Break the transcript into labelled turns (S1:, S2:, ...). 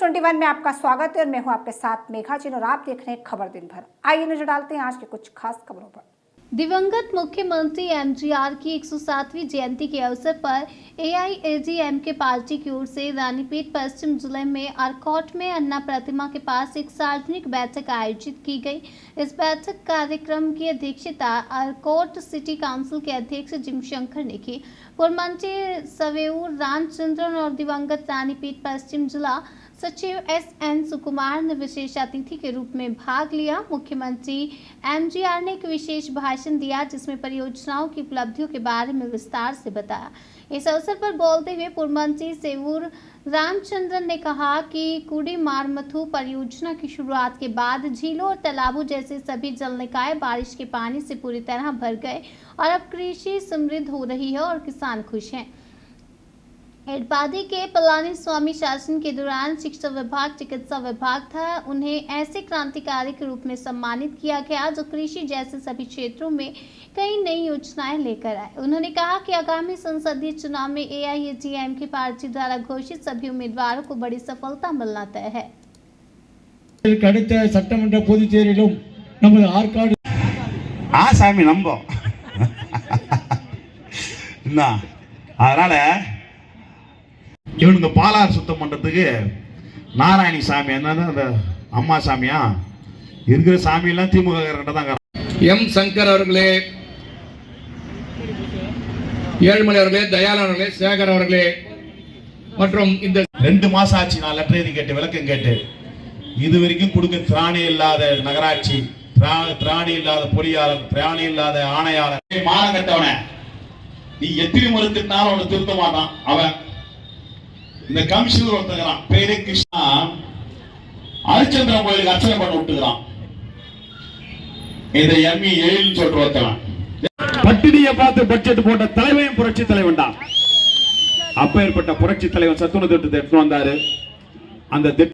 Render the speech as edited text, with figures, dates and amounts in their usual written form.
S1: 21 में आपका स्वागत है और मैं हूं आपके साथ मेघा जी और आप देख रहे हैं खबर दिन भर। आइए नजर डालते हैं आज के कुछ खास खबरों पर।
S2: दिवंगत मुख्यमंत्री एमजीआर की 107वीं जयंती के अवसर पर एआईएडीएमके पार्टी की ओर से रानीपेट पश्चिम जिले में आरकोट में अन्ना प्रतिमा के पास एक सार्वजनिक बैठक आयोजित की गई। इस बैठक कार्यक्रम की अध्यक्षता आरकोट सिटी काउंसिल के अध्यक्ष जिम शंकर ने की। पूर्व मंत्री सवेऊर रामचंद्रन और दिवंगत रानीपेट पश्चिम जिला सचिव एसएन सुकुमार ने विशेष अतिथि के रूप में भाग लिया। मुख्यमंत्री एमजीआर ने एक विशेष भाषण दिया जिसमें परियोजनाओं की उपलब्धियों के बारे में विस्तार से बताया। इस अवसर पर बोलते हुए पूर्व मंत्री सेवूर रामचंद्रन ने कहा कि कुड़ी मारमथू परियोजना की शुरुआत के बाद झीलों और तालाबों जैसे सभी जल निकाय बारिश के पानी से पूरी तरह भर गए और अब कृषि समृद्ध हो रही है और किसान खुश हैं। एडपादी के पलानी स्वामी शासन के दौरान शिक्षा विभाग, चिकित्सा विभाग था। उन्हें ऐसे क्रांतिकारी के रूप में सम्मानित किया गया जो कृषि जैसे सभी क्षेत्रों में कई नई योजनाएं लेकर आए। उन्होंने कहा कि आगामी संसदीय चुनाव में एआईएडीएमके पार्टी द्वारा घोषित सभी उम्मीदवारों को बड़ी सफलता मिलना तय है।
S3: சட்டமன்ற பொதுச் தேர்தலிலும் நமது ஆற்காடு
S4: ஆசாமி நம்போ அதனால இவனுங்க பாலாறு சுத்தம் பண்றதுக்கு நாராயணி சாமி என்னன்னா அந்த அம்மா சாமியா இருக்கிற சாமி எல்லாம் திமுக கிட்ட தான்.
S3: எம் சங்கர் அவர்களே, ஏழுமலை அவர்களே, தயாளன் அவர்களே, சேகர் அவர்களே மற்றும் இந்த
S4: 2 மாசம் ஆச்சு நான் லெட்டர் எழுதி கேட்டு விளக்கம் கேட்டு இது வரைக்கும் கொடுக்க திராணி இல்லாத நகராட்சி, திராணி இல்லாத பொறியாளர், திராணி இல்லாத ஆணையாளர், மானம் கட்டவன நீ எத்தனை முறை திட்டினாலும் அவனை திருத்த மாட்டான். அவன் இந்த கமிஷனர் ஒருத்தங்கிறான் பேரே கிருஷ்ணா ஹரிச்சந்திரன் கோயிலுக்கு அர்ச்சனை பண்ண விட்டுக்கிறான். இதை எம்மி எழில்னு சொல்லிட்டு ஒருத்தவன்
S5: பட்டினியை பார்த்து பட்ஜெட் போட்ட தலைவன் புரட்சி தலைவன் தான். அப்பேற்பட்ட புரட்சி தலைவன் சத்துணவு திட்டத்தை எடுத்து வந்தாரு. அந்த